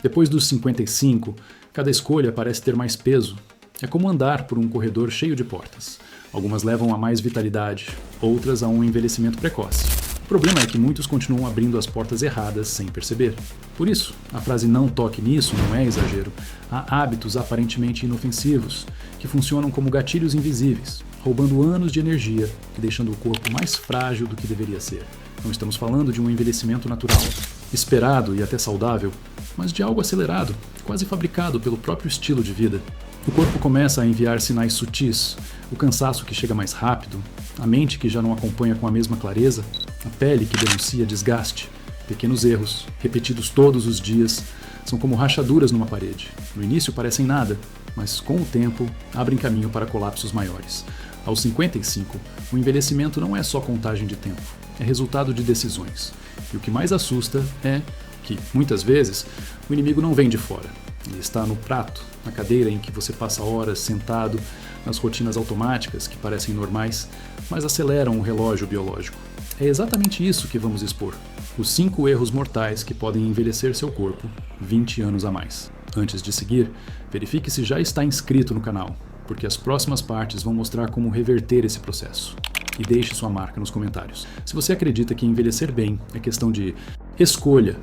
Depois dos 55, cada escolha parece ter mais peso. É como andar por um corredor cheio de portas. Algumas levam a mais vitalidade, outras a um envelhecimento precoce. O problema é que muitos continuam abrindo as portas erradas sem perceber. Por isso, a frase "não toque nisso" não é exagero. Há hábitos aparentemente inofensivos, que funcionam como gatilhos invisíveis, roubando anos de energia e deixando o corpo mais frágil do que deveria ser. Não estamos falando de um envelhecimento natural, esperado e até saudável, mas de algo acelerado, quase fabricado pelo próprio estilo de vida. O corpo começa a enviar sinais sutis, o cansaço que chega mais rápido, a mente que já não acompanha com a mesma clareza, a pele que denuncia desgaste. Pequenos erros, repetidos todos os dias, são como rachaduras numa parede. No início parecem nada, mas com o tempo abrem caminho para colapsos maiores. Aos 55, o envelhecimento não é só contagem de tempo, é resultado de decisões. E o que mais assusta é que, muitas vezes, o inimigo não vem de fora. Ele está no prato, na cadeira em que você passa horas sentado, nas rotinas automáticas que parecem normais, mas aceleram o relógio biológico. É exatamente isso que vamos expor. Os 5 erros mortais que podem envelhecer seu corpo 20 anos a mais. Antes de seguir, verifique se já está inscrito no canal, porque as próximas partes vão mostrar como reverter esse processo. E deixe sua marca nos comentários. Se você acredita que envelhecer bem é questão de escolha,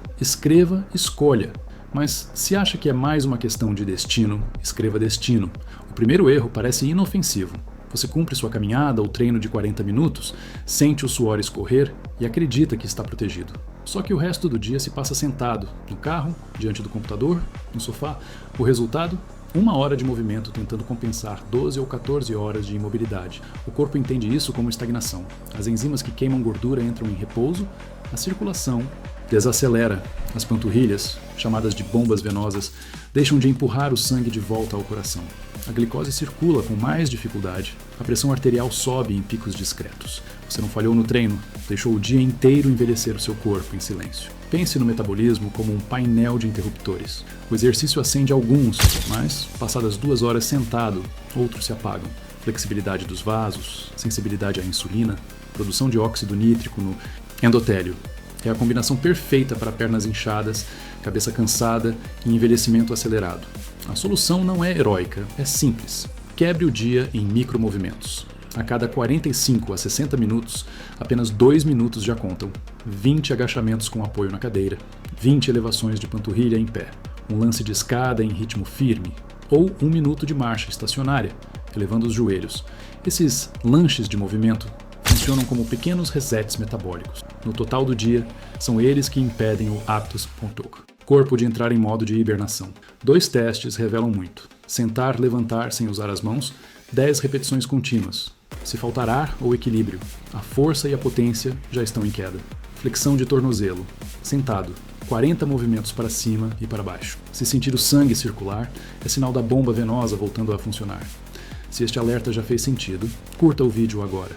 escolha. Mas se acha que é mais uma questão de destino, escreva destino. O primeiro erro parece inofensivo. Você cumpre sua caminhada ou treino de 40 minutos, sente o suor escorrer e acredita que está protegido. Só que o resto do dia se passa sentado, no carro, diante do computador, no sofá. O resultado? 1 hora de movimento tentando compensar 12 ou 14 horas de imobilidade. O corpo entende isso como estagnação. As enzimas que queimam gordura entram em repouso, a circulação desacelera. As panturrilhas, chamadas de bombas venosas, deixam de empurrar o sangue de volta ao coração. A glicose circula com mais dificuldade. A pressão arterial sobe em picos discretos. Você não falhou no treino, deixou o dia inteiro envelhecer o seu corpo em silêncio. Pense no metabolismo como um painel de interruptores. O exercício acende alguns, mas, passadas 2 horas sentado, outros se apagam. Flexibilidade dos vasos, sensibilidade à insulina, produção de óxido nítrico no endotélio. É a combinação perfeita para pernas inchadas, cabeça cansada e envelhecimento acelerado. A solução não é heróica, é simples. Quebre o dia em micromovimentos. A cada 45 a 60 minutos, apenas 2 minutos já contam. 20 agachamentos com apoio na cadeira, 20 elevações de panturrilha em pé, um lance de escada em ritmo firme, ou 1 minuto de marcha estacionária, elevando os joelhos. Esses lanches de movimento funcionam como pequenos resets metabólicos. No total do dia, são eles que impedem o aptus corpo de entrar em modo de hibernação. 2 testes revelam muito. Sentar, levantar sem usar as mãos, 10 repetições contínuas. Se faltar ar ou equilíbrio, a força e a potência já estão em queda. Flexão de tornozelo. Sentado, 40 movimentos para cima e para baixo. Se sentir o sangue circular, é sinal da bomba venosa voltando a funcionar. Se este alerta já fez sentido, curta o vídeo agora.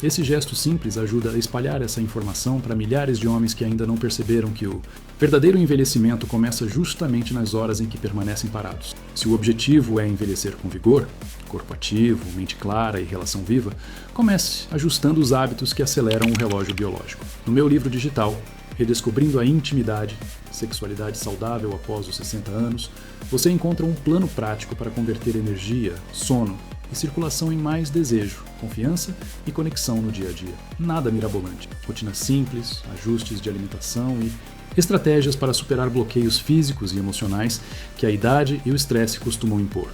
Esse gesto simples ajuda a espalhar essa informação para milhares de homens que ainda não perceberam que o verdadeiro envelhecimento começa justamente nas horas em que permanecem parados. Se o objetivo é envelhecer com vigor, corpo ativo, mente clara e relação viva, comece ajustando os hábitos que aceleram o relógio biológico. No meu livro digital, Redescobrindo a Intimidade, Sexualidade Saudável após os 60 anos, você encontra um plano prático para converter energia, sono e circulação em mais desejo, confiança e conexão no dia a dia. Nada mirabolante. Rotinas simples, ajustes de alimentação e estratégias para superar bloqueios físicos e emocionais que a idade e o estresse costumam impor.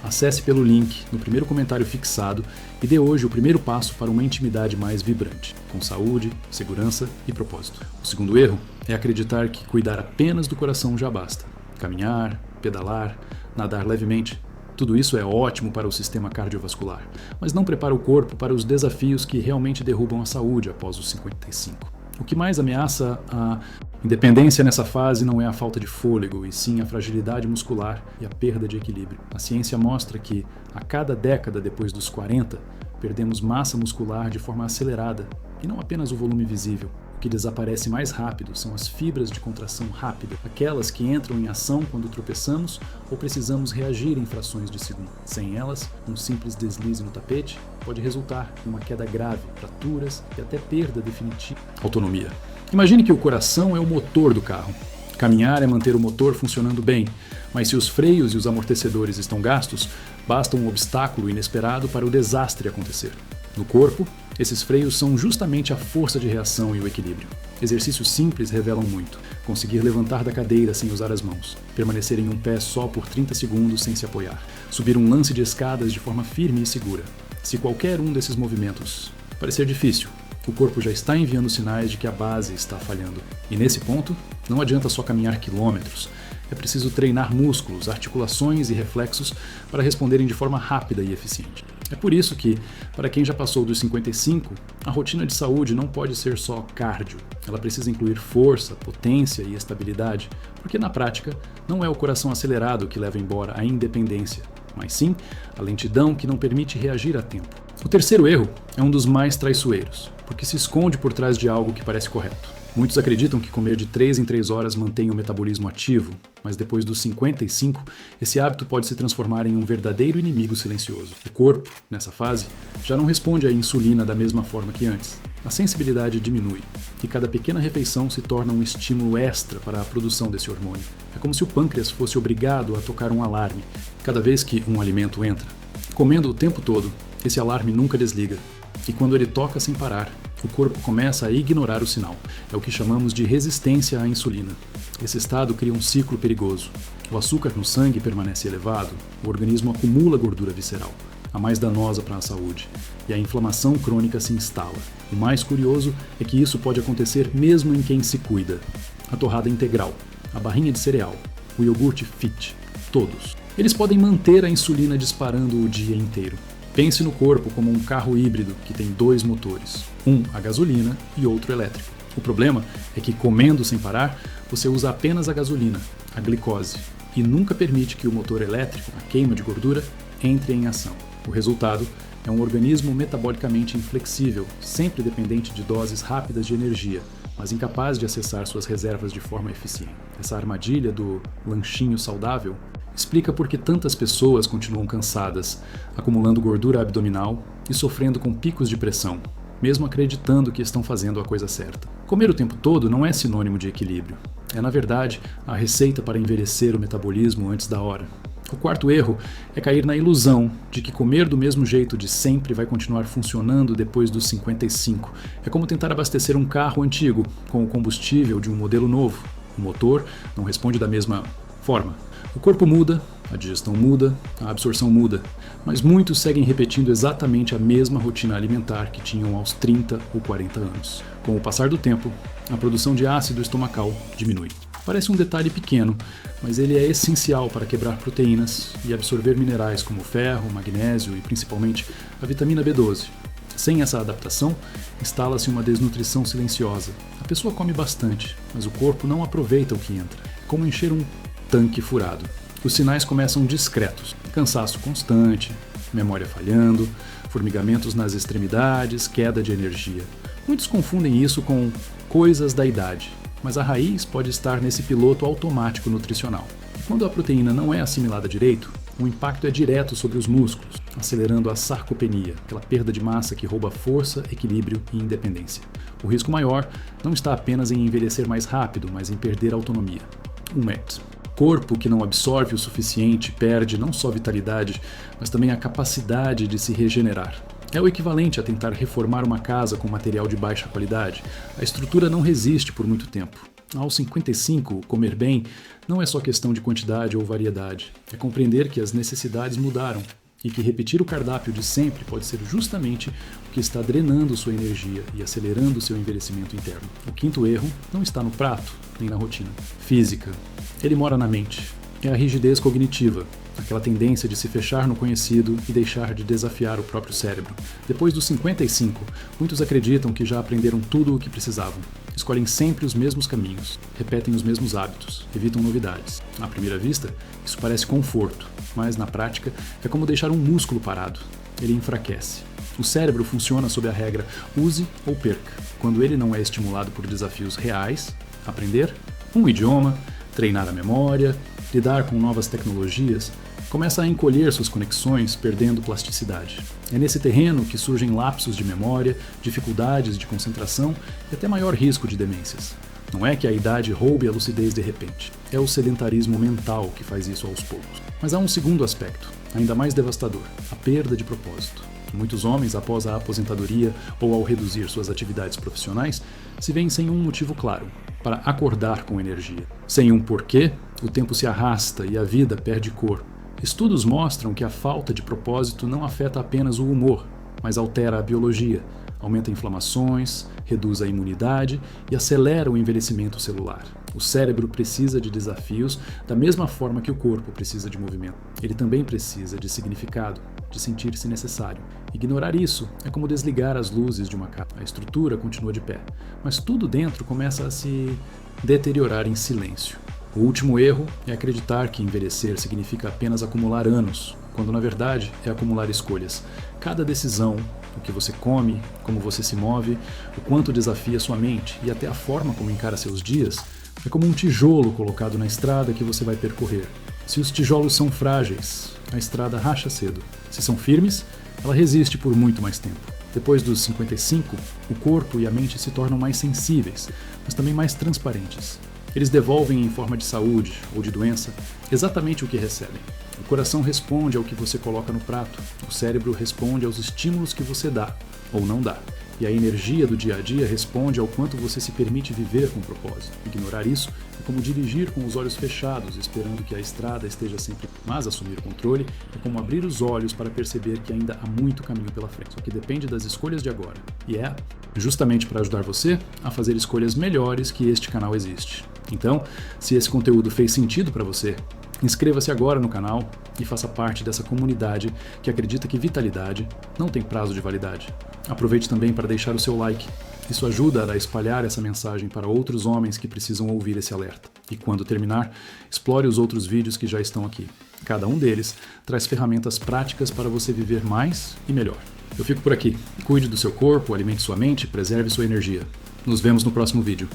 Acesse pelo link no primeiro comentário fixado e dê hoje o primeiro passo para uma intimidade mais vibrante, com saúde, segurança e propósito. O segundo erro é acreditar que cuidar apenas do coração já basta. Caminhar, pedalar, nadar levemente, tudo isso é ótimo para o sistema cardiovascular, mas não prepara o corpo para os desafios que realmente derrubam a saúde após os 55. O que mais ameaça a independência nessa fase não é a falta de fôlego, e sim a fragilidade muscular e a perda de equilíbrio. A ciência mostra que, a cada década depois dos 40, perdemos massa muscular de forma acelerada, e não apenas o volume visível. O que desaparece mais rápido são as fibras de contração rápida, aquelas que entram em ação quando tropeçamos ou precisamos reagir em frações de segundo. Sem elas, um simples deslize no tapete pode resultar em uma queda grave, fraturas e até perda definitiva. Autonomia. Imagine que o coração é o motor do carro. Caminhar é manter o motor funcionando bem, mas se os freios e os amortecedores estão gastos, basta um obstáculo inesperado para o desastre acontecer. No corpo, esses freios são justamente a força de reação e o equilíbrio. Exercícios simples revelam muito. Conseguir levantar da cadeira sem usar as mãos, permanecer em um pé só por 30 segundos sem se apoiar, subir um lance de escadas de forma firme e segura. Se qualquer um desses movimentos parecer difícil, o corpo já está enviando sinais de que a base está falhando. E nesse ponto, não adianta só caminhar quilômetros. É preciso treinar músculos, articulações e reflexos para responderem de forma rápida e eficiente. É por isso que, para quem já passou dos 55, a rotina de saúde não pode ser só cardio. Ela precisa incluir força, potência e estabilidade, porque na prática não é o coração acelerado que leva embora a independência, mas sim a lentidão que não permite reagir a tempo. O terceiro erro é um dos mais traiçoeiros, porque se esconde por trás de algo que parece correto. Muitos acreditam que comer de 3 em 3 horas mantém o metabolismo ativo, mas depois dos 55, esse hábito pode se transformar em um verdadeiro inimigo silencioso. O corpo, nessa fase, já não responde à insulina da mesma forma que antes. A sensibilidade diminui, e cada pequena refeição se torna um estímulo extra para a produção desse hormônio. É como se o pâncreas fosse obrigado a tocar um alarme cada vez que um alimento entra. Comendo o tempo todo, esse alarme nunca desliga, e quando ele toca sem parar, o corpo começa a ignorar o sinal. É o que chamamos de resistência à insulina. Esse estado cria um ciclo perigoso. O açúcar no sangue permanece elevado, o organismo acumula gordura visceral, a mais danosa para a saúde, e a inflamação crônica se instala. O mais curioso é que isso pode acontecer mesmo em quem se cuida. A torrada integral, a barrinha de cereal, o iogurte fit, todos. Eles podem manter a insulina disparando o dia inteiro. Pense no corpo como um carro híbrido que tem 2 motores, um a gasolina e outro elétrico. O problema é que, comendo sem parar, você usa apenas a gasolina, a glicose, e nunca permite que o motor elétrico, a queima de gordura, entre em ação. O resultado é um organismo metabolicamente inflexível, sempre dependente de doses rápidas de energia, mas incapaz de acessar suas reservas de forma eficiente. Essa armadilha do lanchinho saudável explica por que tantas pessoas continuam cansadas, acumulando gordura abdominal e sofrendo com picos de pressão, mesmo acreditando que estão fazendo a coisa certa. Comer o tempo todo não é sinônimo de equilíbrio. É, na verdade, a receita para envelhecer o metabolismo antes da hora. O quarto erro é cair na ilusão de que comer do mesmo jeito de sempre vai continuar funcionando depois dos 55. É como tentar abastecer um carro antigo com o combustível de um modelo novo. O motor não responde da mesma forma. O corpo muda, a digestão muda, a absorção muda, mas muitos seguem repetindo exatamente a mesma rotina alimentar que tinham aos 30 ou 40 anos. Com o passar do tempo, a produção de ácido estomacal diminui. Parece um detalhe pequeno, mas ele é essencial para quebrar proteínas e absorver minerais como ferro, magnésio e principalmente a vitamina B12. Sem essa adaptação, instala-se uma desnutrição silenciosa. A pessoa come bastante, mas o corpo não aproveita o que entra. É como encher um tanque furado. Os sinais começam discretos: cansaço constante, memória falhando, formigamentos nas extremidades, queda de energia. Muitos confundem isso com coisas da idade, mas a raiz pode estar nesse piloto automático nutricional. Quando a proteína não é assimilada direito, o impacto é direto sobre os músculos, acelerando a sarcopenia, aquela perda de massa que rouba força, equilíbrio e independência. O risco maior não está apenas em envelhecer mais rápido, mas em perder autonomia. Corpo que não absorve o suficiente perde não só vitalidade, mas também a capacidade de se regenerar. É o equivalente a tentar reformar uma casa com material de baixa qualidade. A estrutura não resiste por muito tempo. Aos 55, comer bem não é só questão de quantidade ou variedade. É compreender que as necessidades mudaram e que repetir o cardápio de sempre pode ser justamente o que está drenando sua energia e acelerando seu envelhecimento interno. O quinto erro não está no prato, nem na rotina física. Ele mora na mente. É a rigidez cognitiva, aquela tendência de se fechar no conhecido e deixar de desafiar o próprio cérebro. Depois dos 55, muitos acreditam que já aprenderam tudo o que precisavam. Escolhem sempre os mesmos caminhos, repetem os mesmos hábitos, evitam novidades. À primeira vista, isso parece conforto, mas na prática é como deixar um músculo parado. Ele enfraquece. O cérebro funciona sob a regra use ou perca. Quando ele não é estimulado por desafios reais, aprender um idioma, treinar a memória, lidar com novas tecnologias, começa a encolher suas conexões, perdendo plasticidade. É nesse terreno que surgem lapsos de memória, dificuldades de concentração e até maior risco de demências. Não é que a idade roube a lucidez de repente. É o sedentarismo mental que faz isso aos poucos. Mas há um segundo aspecto, ainda mais devastador: a perda de propósito. Muitos homens, após a aposentadoria ou ao reduzir suas atividades profissionais, se veem sem um motivo claro para acordar com energia. Sem um porquê, o tempo se arrasta e a vida perde cor. Estudos mostram que a falta de propósito não afeta apenas o humor, mas altera a biologia, aumenta inflamações, reduz a imunidade e acelera o envelhecimento celular. O cérebro precisa de desafios da mesma forma que o corpo precisa de movimento. Ele também precisa de significado, de sentir-se necessário. Ignorar isso é como desligar as luzes de uma casa. A estrutura continua de pé, mas tudo dentro começa a se deteriorar em silêncio. O último erro é acreditar que envelhecer significa apenas acumular anos, quando na verdade é acumular escolhas. Cada decisão, o que você come, como você se move, o quanto desafia sua mente e até a forma como encara seus dias, é como um tijolo colocado na estrada que você vai percorrer. Se os tijolos são frágeis, a estrada racha cedo. Se são firmes, ela resiste por muito mais tempo. Depois dos 55, o corpo e a mente se tornam mais sensíveis, mas também mais transparentes. Eles devolvem em forma de saúde ou de doença exatamente o que recebem. O coração responde ao que você coloca no prato, o cérebro responde aos estímulos que você dá ou não dá. E a energia do dia a dia responde ao quanto você se permite viver com propósito. Ignorar isso é como dirigir com os olhos fechados, esperando que a estrada esteja sempre. Mas assumir o controle é como abrir os olhos para perceber que ainda há muito caminho pela frente, só que depende das escolhas de agora. E é justamente para ajudar você a fazer escolhas melhores que este canal existe. Então, se esse conteúdo fez sentido para você, inscreva-se agora no canal e faça parte dessa comunidade que acredita que vitalidade não tem prazo de validade. Aproveite também para deixar o seu like. Isso ajuda a espalhar essa mensagem para outros homens que precisam ouvir esse alerta. E quando terminar, explore os outros vídeos que já estão aqui. Cada um deles traz ferramentas práticas para você viver mais e melhor. Eu fico por aqui. Cuide do seu corpo, alimente sua mente, preserve sua energia. Nos vemos no próximo vídeo.